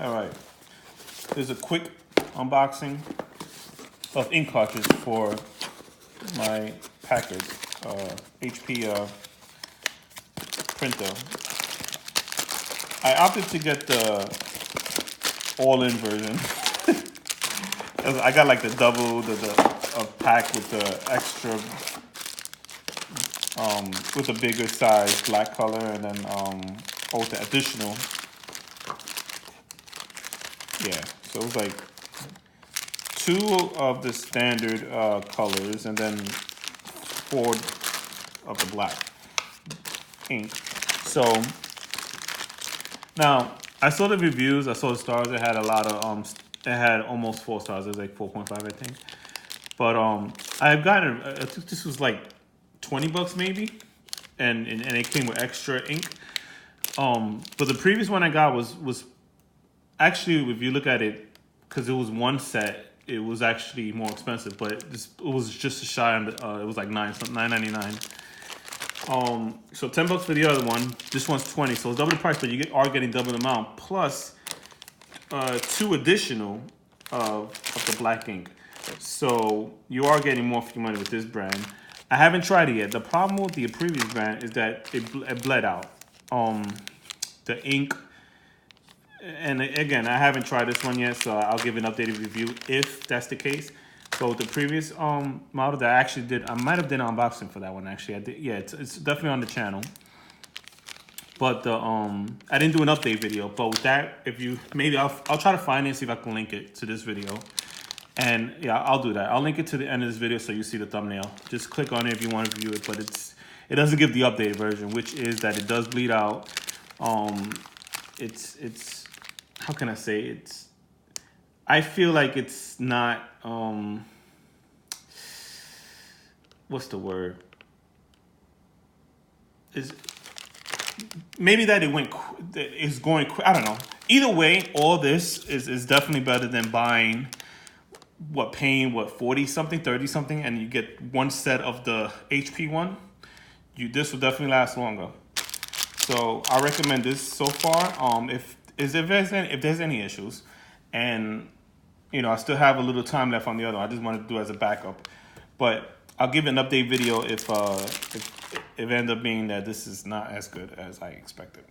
All right, there's a quick unboxing of ink cartridge for my package, HP printer. I opted to get the all-in version. I got like the double, the pack with the extra, with the bigger size black color, and then the additional. Yeah, so it was like 2 of the standard colors, and then 4 of the black ink. So now I saw the reviews, I saw the stars. It had a lot of it had almost 4 stars. It was like 4.5, I think. But I've gotten I think this was like $20 maybe, and it came with extra ink. But the previous one I got was actually, if you look at it, because it was one set, it was actually more expensive, but it was just a shy on it was like $9.99. So $10 for the other one. This one's $20, so it's double the price, but you are getting double the amount plus 2 additional of the black ink. So you are getting more for your money with this brand. I haven't tried it yet. The problem with the previous brand is that it bled out. The ink. And again, I haven't tried this one yet, so I'll give an updated review if that's the case. So the previous model that I actually did, I might have done an unboxing for that one actually. I did, yeah, it's definitely on the channel. But the I didn't do an update video. But with that, if you maybe I'll try to find it and see if I can link it to this video. And yeah, I'll do that. I'll link it to the end of this video so you see the thumbnail. Just click on it if you want to view it. But it doesn't give the updated version, which is that it does bleed out. It's how can I say, I feel like it's not what's the word? Is maybe that it's going quick. I don't know. Either way, all this is definitely better than buying paying 40 something, 30 something, and you get one set of the HP one. This will definitely last longer. So I recommend this so far. If there's any issues, and I still have a little time left on the other one, I just want to do it as a backup. But I'll give an update video if it ends up being that this is not as good as I expected.